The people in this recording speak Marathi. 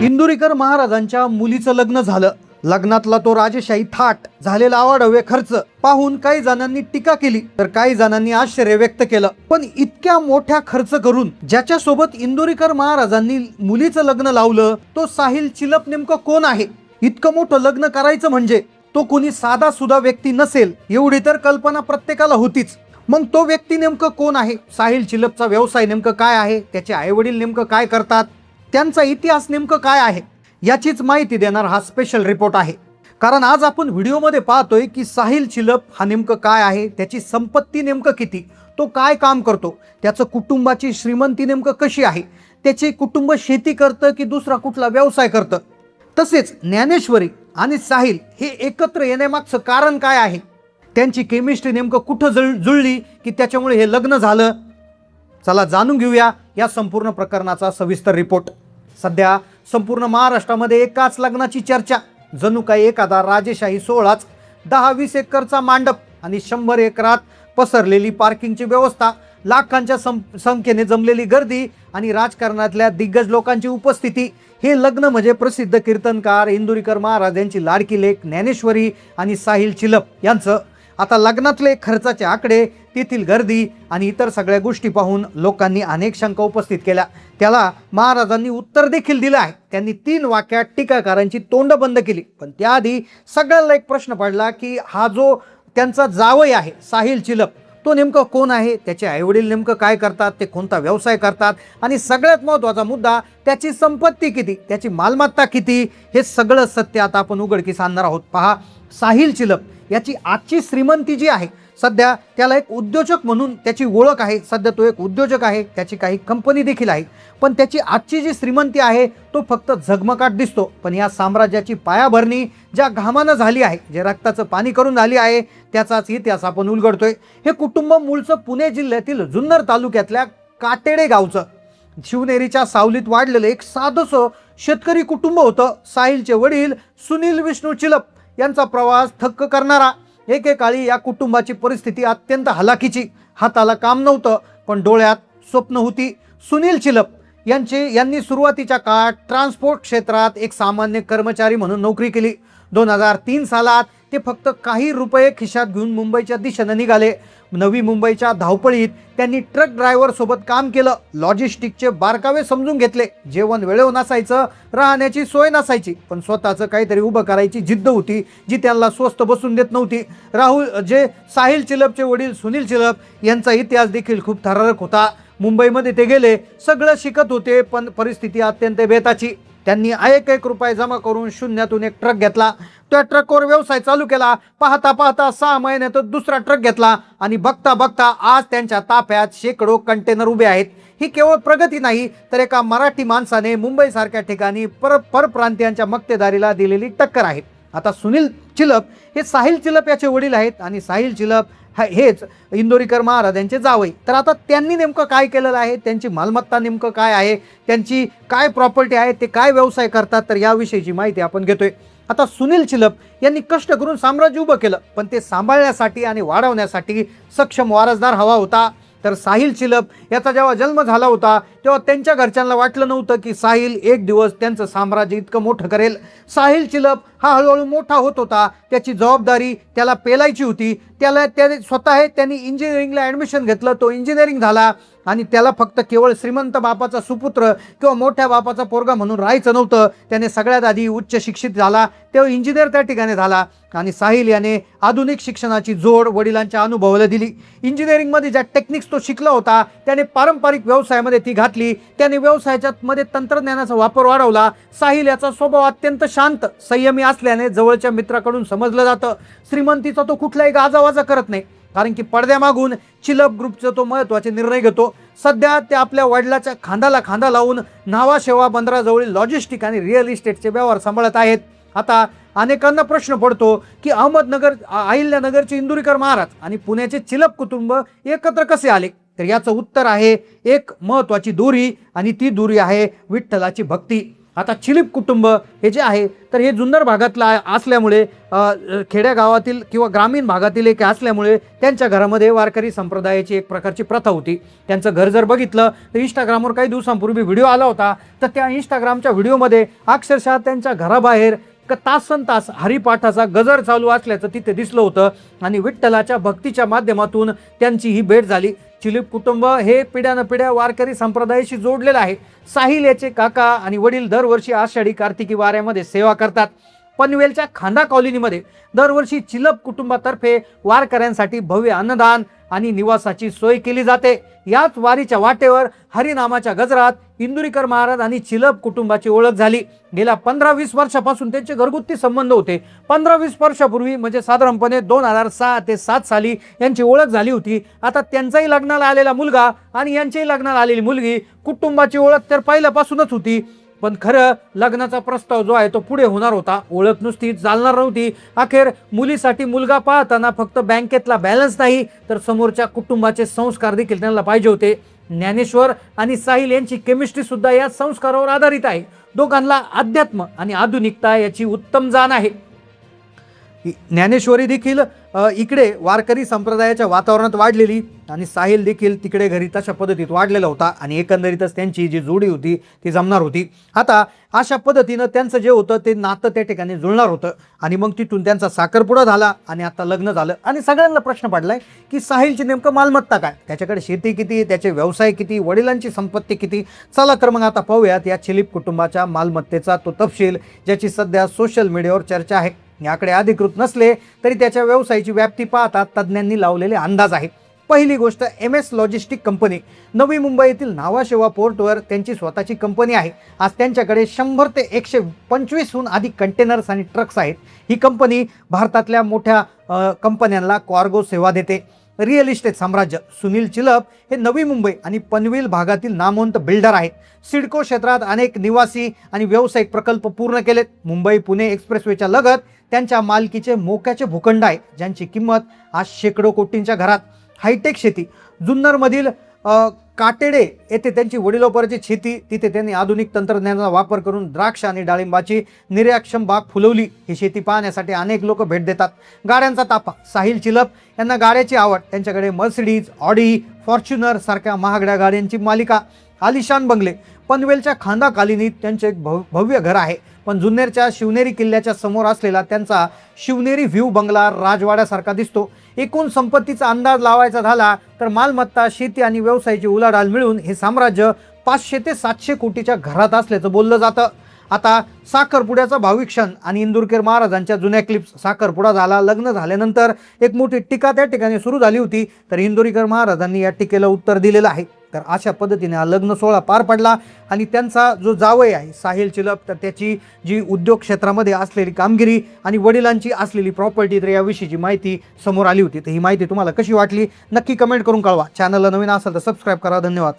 इंदुरीकर महाराजांच्या मुलीचं लग्न झालं. लग्नातला तो राजेशाही थाट, झालेला आवाढव्य खर्च पाहून काही जणांनी टीका केली तर काही जणांनी आश्चर्य व्यक्त केलं. पण इतक्या मोठ्या खर्च करून ज्याच्या सोबत इंदुरीकर महाराजांनी मुलीचं लग्न लावलं तो साहिल चिलप नेमकं कोण आहे? इतकं मोठं लग्न करायचं म्हणजे तो कोणी साधा सुद्धा व्यक्ती नसेल एवढी तर कल्पना प्रत्येकाला होतीच. मग तो व्यक्ती नेमकं कोण आहे? साहिल चिलपचा व्यवसाय नेमकं काय आहे? त्याचे आई वडील नेमकं काय करतात? त्यांचा इतिहास नेमकं काय आहे? याचीच माहिती देणार हा स्पेशल रिपोर्ट आहे. कारण आज आपण व्हिडिओमध्ये पाहतोय की साहिल चिलप हा नेमकं काय आहे, त्याची संपत्ती नेमकं किती, तो काय काम करतो, त्याचं कुटुंबाची श्रीमंती नेमकं कशी आहे, त्याचे कुटुंब शेती करतं की दुसरा कुठला व्यवसाय करतं, तसेच ज्ञानेश्वरी आणि साहिल हे एकत्र येण्यामागचं कारण काय आहे, त्यांची केमिस्ट्री नेमकं कुठं जुळली की त्याच्यामुळे हे लग्न झालं. चला जाणून घेऊया या संपूर्ण प्रकरणाचा सविस्तर रिपोर्ट. सध्या संपूर्ण महाराष्ट्रामध्ये एकाच लग्नाची चर्चा. जणू काही एखादा राजेशाही सोहळाच. 10-20 एकरचा मांडप आणि 100 एकरात पसरलेली पार्किंगची व्यवस्था, लाखांच्या संख्येने जमलेली गर्दी आणि राजकारणातल्या दिग्गज लोकांची उपस्थिती. हे लग्न म्हणजे प्रसिद्ध कीर्तनकार इंदुरीकर महाराज यांची लाडकी लेक ज्ञानेश्वरी आणि साहिल चिलप यांचं. आता लग्नातले खर्चाचे आकडे, तेथील गर्दी आणि इतर सगळ्या गोष्टी पाहून लोकांनी अनेक शंका उपस्थित केल्या. त्याला महाराजांनी उत्तर देखील दिलं आहे. त्यांनी 3 वाक्यात टीकाकारांची तोंड बंद केली. पण त्याआधी सगळ्यांना एक प्रश्न पडला की हा जो त्यांचा जावई आहे साहिल चिलप, तो नेमकं कोण आहे? त्याचे आईवडील नेमकं काय करतात? ते कोणता व्यवसाय करतात? आणि सगळ्यात महत्त्वाचा मुद्दा, त्याची संपत्ती किती, त्याची मालमत्ता किती? हे सगळं सत्य आता आपण उघडकीस आणणार आहोत. पहा, साहिल चिलप याची आजची श्रीमंती जी आहे, सध्या त्याला एक उद्योजक म्हणून त्याची ओळख आहे. सध्या तो एक उद्योजक आहे, त्याची काही कंपनी देखील आहे. पण त्याची आजची जी श्रीमंती आहे तो फक्त झगमगाट दिसतो. पण या साम्राज्याची पायाभरणी ज्या घामानं झाली आहे, जे रक्ताचं पाणी करून झाली आहे, त्याचाच इतिहास आपण उलगडतोय. हे कुटुंब मूळचं पुणे जिल्ह्यातील जुन्नर तालुक्यातल्या काटेडे गावचं शिवनेरीच्या सावलीत वाढलेलं एक साधंसं शेतकरी कुटुंब होतं. साहिलचे वडील सुनील विष्णू चिलप यांचा प्रवास थक्क करणारा. एकेकाळी या कुटुंबाची परिस्थिती अत्यंत हलाखीची. हाताला काम नव्हतं पण डोळ्यात स्वप्न होती. सुनील चिलप यांनी सुरुवातीच्या काळात ट्रान्सपोर्ट क्षेत्रात एक सामान्य कर्मचारी म्हणून नोकरी केली. 2003 सालात ते फक्त काही रुपये खिशात घेऊन मुंबईच्या दिशेने निघाले. नवी मुंबईच्या धावपळीत त्यांनी ट्रक ड्रायव्हर सोबत काम केलं. लॉजिस्टिकचे बारकावे समजून घेतले. जेवण वेळेवर नसायचं, राहण्याची सोय नसायची, पण स्वतःचं काहीतरी उभं करायची जिद्द होती जी त्यांना स्वस्त बसून देत नव्हती. साहिल चिलपचे वडील सुनील चिलप यांचा इतिहास देखील खूप थरारक होता. मुंबईमध्ये ते गेले, सगळं शिकत होते, पण परिस्थिती अत्यंत बेताची. त्यांनी एक रुपये जमा करून शून्यातून एक ट्रक घेतला. त्या ट्रकवर व्यवसाय चालू केला. पाहता पाहता 6 महिन्यात दुसरा ट्रक घेतला आणि बघता बघता आज त्यांच्या ताफ्यात शेकडो कंटेनर उभे आहेत. ही केवळ प्रगती नाही, तर एका मराठी माणसाने मुंबईसारख्या ठिकाणी परप्रांतीयांच्या मक्तेदारीला दिलेली टक्कर आहे. आता सुनील चिलप हे साहिल चिलप याचे वडील आहेत आणि साहिल चिलप हेच इंदुरीकर महाराज यांचे जावई. तर आता त्यांनी नेमकं काय केलेलं आहे, त्यांची मालमत्ता नेमकं काय आहे, त्यांची काय प्रॉपर्टी आहे, ते काय व्यवसाय करतात, तर याविषयीची माहिती आपण घेतोय. आता सुनील चिलप यांनी कष्ट करून साम्राज्य उभं केलं, पण ते सांभाळण्यासाठी आणि वाढवण्यासाठी सक्षम वारसदार हवा होता. तर साहिल चिलप याचा जेव्हा जन्म झाला होता तेव्हा त्यांच्या घरच्यांना वाटलं नव्हतं की साहिल एक दिवस त्यांचं साम्राज्य इतकं मोठं करेल. साहिल चिलप हा हळूहळू मोठा होत होता. त्याची जबाबदारी त्याला पेलायची होती. त्यांनी इंजिनिअरिंगला ॲडमिशन घेतलं. तो इंजिनिअरिंग झाला आणि त्याला फक्त केवळ श्रीमंत बापाचा सुपुत्र किंवा मोठ्या बापाचा पोरगा म्हणून राहायचं नव्हतं. त्याने सगळ्यात आधी उच्च शिक्षित झाला, तेव्हा इंजिनियर त्या ठिकाणी झाला. आणि साहिल याने आधुनिक शिक्षणाची जोड वडिलांच्या अनुभवाला दिली. इंजिनिअरिंगमध्ये ज्या टेक्निक्स तो शिकला होता त्याने पारंपरिक व्यवसायामध्ये ती घातली. त्याने व्यवसायाच्या मध्ये तंत्रज्ञानाचा वापर वाढवला. साहिल याचा स्वभाव अत्यंत शांत संयमी असल्याने जवळच्या मित्राकडून समजलं जातं. श्रीमंतीचा तो कुठलाही गाजावाजा करत नाही, कारण की पडद्यामागून चिलप ग्रुपचा तो महत्त्वाचे निर्णय घेतो. सध्या ते आपल्या वडिलाच्या खांद्याला खांदा लावून न्हावा बंदराजवळील लॉजिस्टिक आणि रिअल इस्टेटचे व्यवहार सांभाळत आहेत. आता अनेकांना प्रश्न पडतो की अहिल्यानगरचे इंदुरीकर महाराज आणि पुण्याचे चिलप कुटुंब एकत्र कसे आले? तर याचं उत्तर आहे एक महत्त्वाची दोरी, आणि ती दोरी आहे विठ्ठलाची भक्ती. आता चिलीप कुटुंब हे जे आहे तर हे जुन्नर भागातला असल्यामुळे खेड्यागावातील किंवा ग्रामीण भागातील एक असल्यामुळे त्यांच्या घरामध्ये वारकरी संप्रदायाची एक प्रकारची प्रथा होती. त्यांचं घर जर बघितलं तर इंस्टाग्रामवर काही दिवसांपूर्वी व्हिडिओ आला होता, तर त्या इंस्टाग्रामच्या व्हिडिओमध्ये अक्षरशः त्यांच्या घराबाहेर तासन तास हरिपाठाचा गजर चालू असल्याचं तिथे दिसलं होतं आणि विठ्ठलाच्या भक्तीच्या माध्यमातून त्यांची ही भेट झाली. चिलीप कुटुंब हे पिढ्यानपिढ्या वारकरी संप्रदायाशी जोडलेलं आहे. साहिल याचे काका आणि वडील दरवर्षी आषाढी कार्तिकी वाऱ्यामध्ये सेवा करतात. पनवेलच्या खांदा कॉलनीमध्ये दरवर्षी चिलप कुटुंबातर्फे वारकऱ्यांसाठी भव्य अन्नदान आणि निवासाची सोय केली जाते. याच वारीच्या वाटेवर हरिनामाच्या गजरात इंदुरीकर महाराज आणि चिलप कुटुंबाची ओळख झाली. गेल्या 15-20 वर्षापासून त्यांचे घरगुती संबंध होते. 15-20 वर्षापूर्वी म्हणजे साधारणपणे 2006 ते 7 साली यांची ओळख झाली होती. आता त्यांचाही लग्नाला आलेला मुलगा आणि यांच्याही लग्नाला आलेली मुलगी, कुटुंबाची ओळख तर पहिल्यापासूनच होती. पण खरं लग्नाचा प्रस्ताव जो आहे तो पुढे होणार होता. ओळख नुसती चालणार नव्हती. अखेर मुलीसाठी मुलगा पाहताना फक्त बँकेतला बॅलन्स नाही तर समोरच्या कुटुंबाचे संस्कार देखील त्यांना पाहिजे होते. ज्ञानेश्वर आणि साहिल यांची केमिस्ट्री सुद्धा या संस्कारावर आधारित आहे. दोघांना अध्यात्म आणि आधुनिकता याची उत्तम जाण आहे. ज्ञानेश्वरी देखील इकडे वारकरी संप्रदायाच्या वातावरणात वाढलेली आणि साहिल देखील तिकडे घरी तशा पद्धतीत वाढलेला होता आणि एकंदरीतच त्यांची जी जोडी होती ती जमणार होती. आता अशा पद्धतीनं त्यांचं जे होतं ते नातं त्या ठिकाणी जुळणार होतं आणि मग तिथून त्यांचा साखरपुडा झाला आणि आता लग्न झालं. आणि सगळ्यांना प्रश्न पडलाय की साहिलची नेमकं मालमत्ता काय, त्याच्याकडे शेती किती, त्याचे व्यवसाय किती, वडिलांची संपत्ती किती. चला तर मग आता पाहूयात या चिलीप कुटुंबाच्या मालमत्तेचा तो तपशील, ज्याची सध्या सोशल मीडियावर चर्चा आहे. याकडे अधिकृत नसले तरी त्याच्या व्यवसायाची व्याप्ती पाहता तज्ज्ञांनी लावलेले अंदाज आहेत. पहिली गोष्ट, MS logistic company. Navi Mumbai येथील न्हावाशेवा पोर्टवर त्यांची स्वतःची कंपनी आहे. आज त्यांच्याकडे 100 ते 125हून अधिक कंटेनर्स आणि ट्रक्स आहेत. ही कंपनी भारतातल्या मोठ्या कंपन्यांना कार्गो सेवा देते. रिअल इस्टेट साम्राज्य. सुनील चिलप हे नवी मुंबई आणि पनवेल भागातील नामवंत बिल्डर आहेत. सिडको क्षेत्रात अनेक निवासी आणि व्यावसायिक प्रकल्प पूर्ण केलेत. मुंबई पुणे एक्सप्रेसवेच्या लगत त्यांच्या मालकीचे मोक्याचे भूखंड आहे, ज्यांची किंमत आज शेकडो कोटींच्या घरात. हायटेक शेती. जुन्नरमधील काटेडे येथे त्यांची वडिलोपराची शेती. तिथे त्यांनी आधुनिक तंत्रज्ञानाचा वापर करून द्राक्ष आणि डाळिंबाची निर्याक्षम बाग फुलवली. ही शेती पाहण्यासाठी अनेक लोक भेट देतात. गाड्यांचा ताफा. साहिल चिलप यांना गाड्याची आवड. त्यांच्याकडे मर्सिडीज, ऑडी, फॉर्च्युनर सारख्या महागड्या गाड्यांची मालिका. आलिशान बंगले. पनवेलच्या खांदा कॉलनीत त्यांचे एक भव्य घर आहे, पण जुन्नरच्या शिवनेरी किल्ल्याच्या समोर असलेला त्यांचा शिवनेरी व्ह्यू बंगला राजवाड्यासारखा दिसतो. एकूण संपत्तीचा अंदाज लावायचा झाला तर मालमत्ता, शेती आणि व्यवसायाची उलाढाल मिळून हे साम्राज्य 500 ते 700 कोटीच्या घरात असल्याचं बोललं जातं. आता साखरपुड्याचा भाविक क्षण आणि इंदुरकर महाराजांच्या जुन्या क्लिप्स. साखरपुडा झाला. लग्न झाल्यानंतर एक मोठी टीका त्या ठिकाणी सुरू झाली होती, तर इंदुरीकर महाराजांनी या टीकेला उत्तर दिलेलं आहे. तर अशा पद्धतीने हा लग्न सोहळा पार पडला आणि त्यांचा जो जावई आहे साहिल चिलप, तर त्याची जी उद्योग क्षेत्रामध्ये असलेली कामगिरी आणि वडिलांची असलेली प्रॉपर्टी, तर याविषयीची माहिती समोर आली होती. तर ही माहिती तुम्हाला कशी वाटली नक्की कमेंट करून कळवा. चॅनलला नवीन असेल तर सबस्क्राईब करा. धन्यवाद.